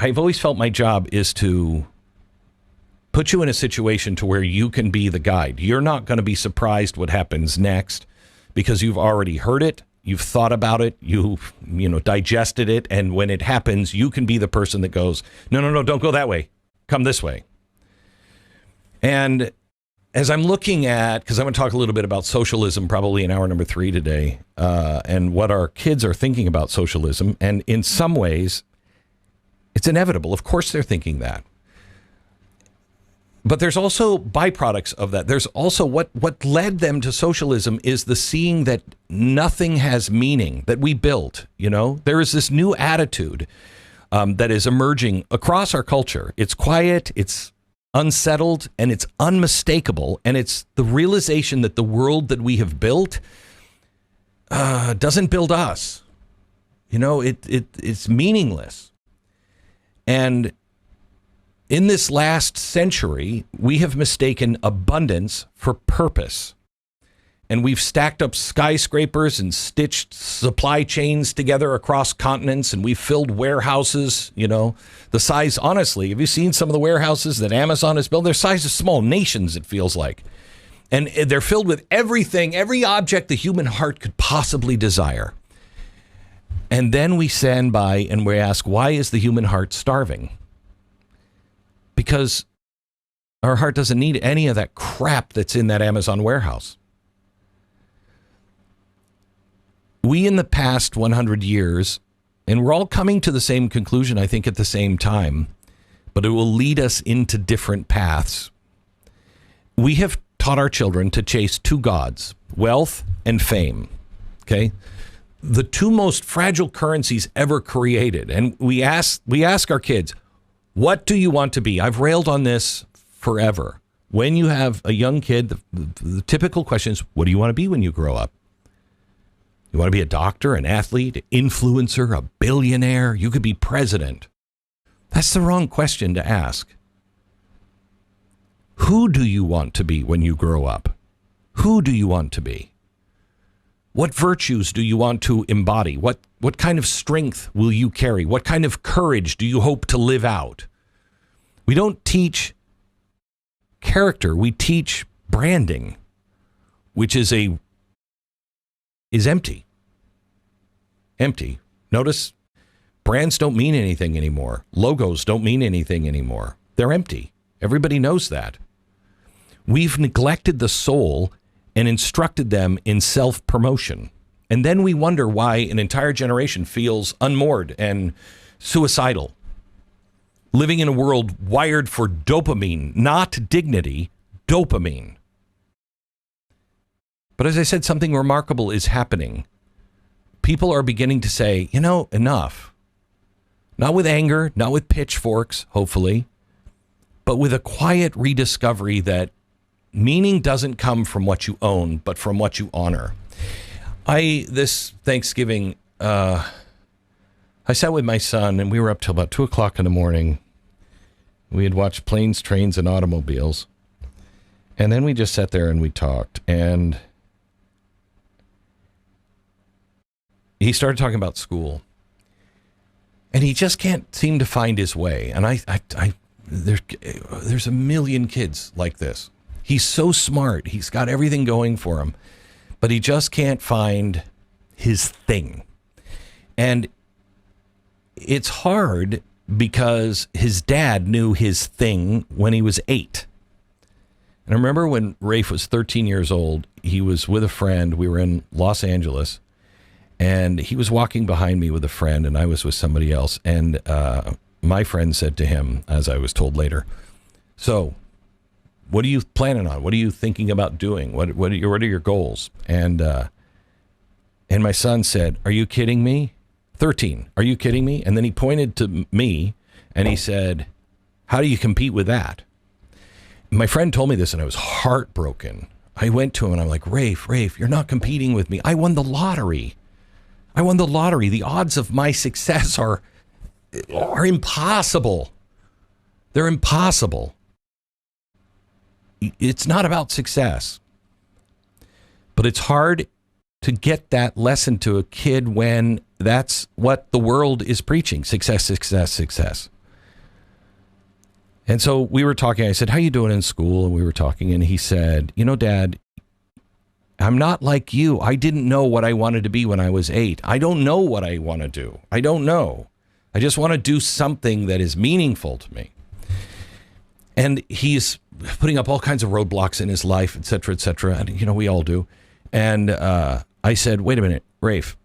I've always felt my job is to put you in a situation to where you can be the guide. You're not going to be surprised what happens next because you've already heard it. You've thought about it. You've, digested it. And when it happens, you can be the person that goes, no, don't go that way. Come this way. And as I'm looking at, because I'm going to talk a little bit about socialism, probably in hour number 3 today, and what our kids are thinking about socialism. And in some ways, it's inevitable. Of course, they're thinking that. But there's also byproducts of that. There's also what led them to socialism is the seeing that nothing has meaning that we built. There is this new attitude that is emerging across our culture. It's quiet, it's unsettled, and it's unmistakable. And it's the realization that the world that we have built doesn't build us. It's meaningless. And in this last century, we have mistaken abundance for purpose. And we've stacked up skyscrapers and stitched supply chains together across continents. And we've filled warehouses, the size, honestly, have you seen some of the warehouses that Amazon has built? They're the size of small nations, it feels like. And they're filled with everything, every object the human heart could possibly desire. And then we stand by and we ask, why is the human heart starving? Because our heart doesn't need any of that crap that's in that Amazon warehouse. We in the past 100 years, and we're all coming to the same conclusion, I think, at the same time, but it will lead us into different paths. We have taught our children to chase two gods, wealth and fame. Okay? The two most fragile currencies ever created. And we ask our kids, what do you want to be? I've railed on this forever. When you have a young kid, the typical question is, what do you want to be when you grow up? You want to be a doctor, an athlete, an influencer, a billionaire? You could be president. That's the wrong question to ask. Who do you want to be when you grow up? Who do you want to be? What virtues do you want to embody? What kind of strength will you carry? What kind of courage do you hope to live out? We don't teach character. We teach branding, which is empty. Empty. Notice brands don't mean anything anymore. Logos don't mean anything anymore. They're empty. Everybody knows that. We've neglected the soul and instructed them in self-promotion. And then we wonder why an entire generation feels unmoored and suicidal. Living in a world wired for dopamine, not dignity, dopamine. But as I said, something remarkable is happening. People are beginning to say, enough. Not with anger, not with pitchforks, hopefully, but with a quiet rediscovery that meaning doesn't come from what you own, but from what you honor. This Thanksgiving, I sat with my son and we were up till about 2 o'clock in the morning. We had watched Planes, Trains, and Automobiles. And then we just sat there and we talked. And he started talking about school. And he just can't seem to find his way. And there's a million kids like this. He's so smart. He's got everything going for him, but he just can't find his thing. And it's hard because his dad knew his thing when he was 8. And I remember when Rafe was 13 years old, he was with a friend. We were in Los Angeles, and he was walking behind me with a friend, and I was with somebody else. And my friend said to him, as I was told later, so what are you planning on? What are you thinking about doing? What are your goals? And my son said, are you kidding me? 13, are you kidding me? And then he pointed to me and he said, how do you compete with that? My friend told me this and I was heartbroken. I went to him and I'm like, Rafe, you're not competing with me. I won the lottery. The odds of my success are impossible. They're impossible. It's not about success. But it's hard to get that lesson to a kid when that's what the world is preaching. Success, success, success. And so we were talking. I said, how you doing in school? And we were talking, and he said, you know, Dad, I'm not like you. I didn't know what I wanted to be when I was 8. I don't know what I want to do. I don't know. I just want to do something that is meaningful to me. And he's putting up all kinds of roadblocks in his life, et cetera, et cetera. And, you know, we all do. And I said, wait a minute, Rafe,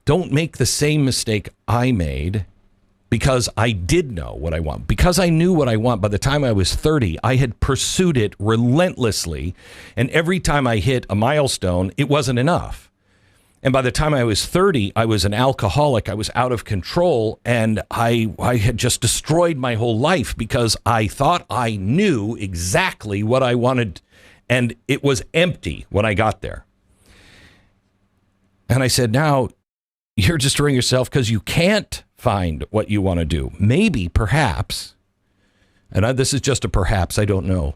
don't make the same mistake I made, because I did know what I want. Because I knew what I want, by the time I was 30, I had pursued it relentlessly. And every time I hit a milestone, it wasn't enough. And by the time I was 30, I was an alcoholic. I was out of control. And I had just destroyed my whole life because I thought I knew exactly what I wanted. And it was empty when I got there. And I said, now you're destroying yourself because you can't find what you want to do. Maybe, perhaps, and this is just a perhaps, I don't know.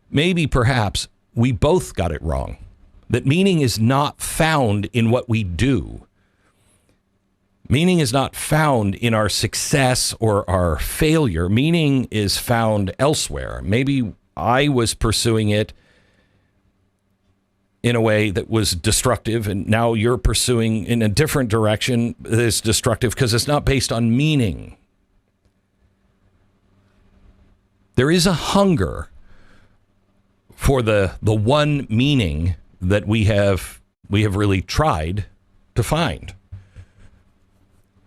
Maybe, perhaps, we both got it wrong. That meaning is not found in what we do. Meaning is not found in our success or our failure. Meaning is found elsewhere. Maybe I was pursuing it in a way that was destructive, and now you're pursuing in a different direction that's destructive because it's not based on meaning. There is a hunger for the one meaning that we have really tried to find.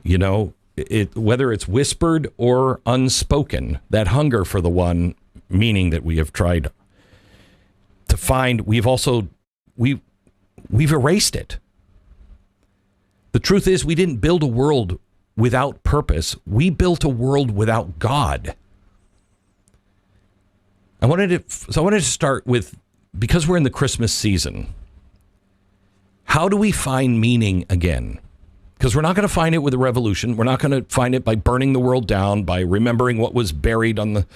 You know, whether it's whispered or unspoken, that hunger for the one meaning that we have tried to find, we've erased it. The truth is, we didn't build a world without purpose. We built a world without God. I wanted to start with, because we're in the Christmas season, how do we find meaning again? Because we're not going to find it with a revolution. We're not going to find it by burning the world down, by remembering what was buried on the,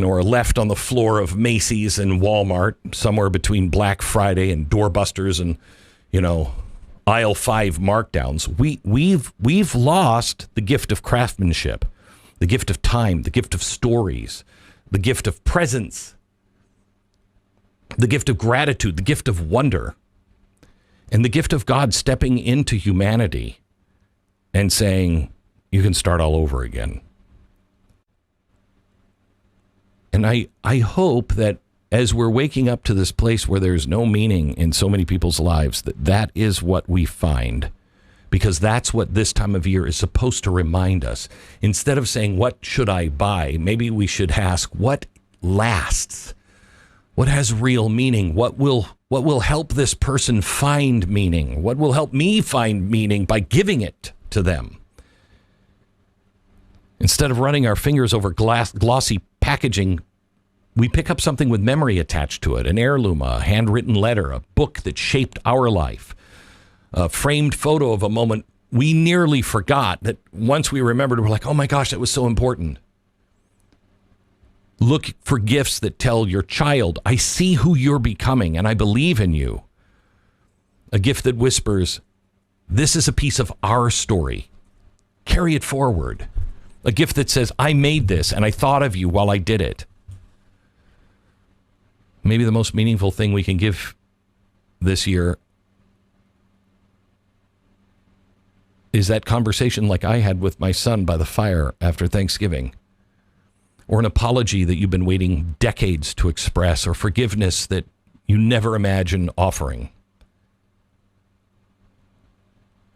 or left on the floor of Macy's and Walmart, somewhere between Black Friday and doorbusters and, aisle 5 markdowns. We've lost the gift of craftsmanship, the gift of time, the gift of stories, the gift of presence, the gift of gratitude, the gift of wonder, and the gift of God stepping into humanity and saying, you can start all over again. And I hope that as we're waking up to this place where there's no meaning in so many people's lives, that is what we find, because that's what this time of year is supposed to remind us. Instead of saying, what should I buy? Maybe we should ask, what lasts? What has real meaning? What will help this person find meaning? What will help me find meaning by giving it to them? Instead of running our fingers over glossy packaging, we pick up something with memory attached to it, an heirloom, a handwritten letter, a book that shaped our life, a framed photo of a moment we nearly forgot that once we remembered, we're like, oh my gosh, that was so important. Look for gifts that tell your child, I see who you're becoming and I believe in you. A gift that whispers, this is a piece of our story. Carry it forward. A gift that says, I made this and I thought of you while I did it. Maybe the most meaningful thing we can give this year is that conversation like I had with my son by the fire after Thanksgiving. Or an apology that you've been waiting decades to express, or forgiveness that you never imagined offering.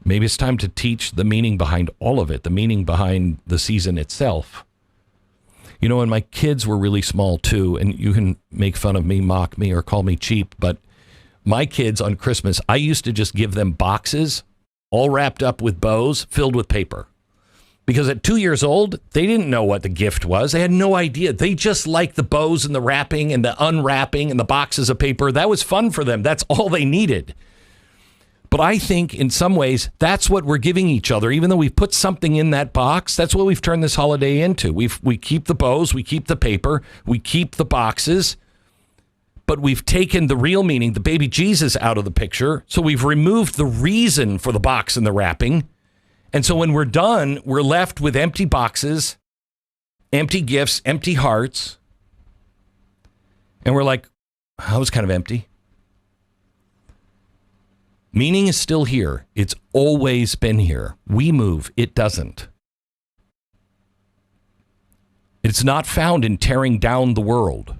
Maybe it's time to teach the meaning behind all of it, the meaning behind the season itself. And my kids were really small too, and you can make fun of me, mock me, or call me cheap, but my kids on Christmas, I used to just give them boxes all wrapped up with bows filled with paper. Because at 2 years old, they didn't know what the gift was. They had no idea. They just liked the bows and the wrapping and the unwrapping and the boxes of paper. That was fun for them. That's all they needed. But I think in some ways, that's what we're giving each other. Even though we've put something in that box, that's what we've turned this holiday into. We keep the bows, we keep the paper, we keep the boxes, but we've taken the real meaning, the baby Jesus, out of the picture. So we've removed the reason for the box and the wrapping. And so when we're done, we're left with empty boxes empty gifts, empty hearts. And we're like, I was kind of empty. Meaning is still here. It's always been here. We move. It doesn't. It's not found in tearing down the world.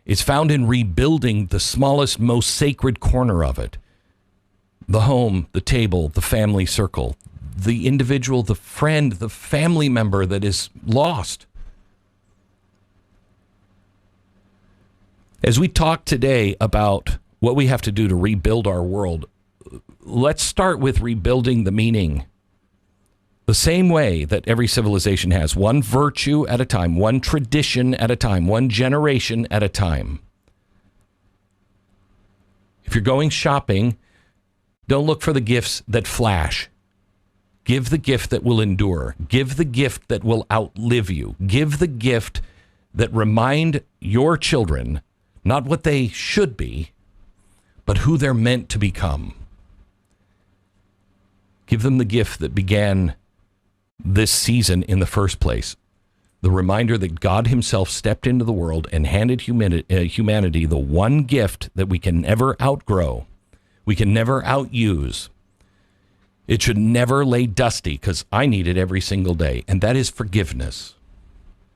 It's found in rebuilding the smallest, most sacred corner of it. The home, the table, the family circle, the individual, the friend, the family member that is lost. As we talk today about what we have to do to rebuild our world, let's start with rebuilding the meaning. The same way that every civilization has, one virtue at a time, one tradition at a time, one generation at a time. If you're going shopping, don't look for the gifts that flash. Give the gift that will endure. Give the gift that will outlive you. Give the gift that remind your children not what they should be, but who they're meant to become. Give them the gift that began this season in the first place. The reminder that God himself stepped into the world and handed humanity the one gift that we can never outgrow, we can never outuse. It should never lay dusty, because I need it every single day, and that is forgiveness.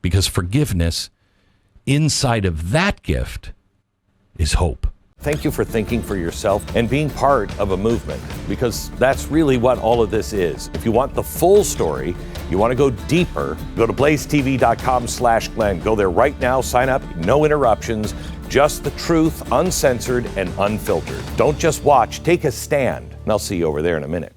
Because forgiveness, inside of that gift, is hope. Thank you for thinking for yourself and being part of a movement, because that's really what all of this is. If you want the full story, you want to go deeper, go to blazetv.com/Glenn. Go there right now, sign up, no interruptions, just the truth, uncensored and unfiltered. Don't just watch, take a stand, and I'll see you over there in a minute.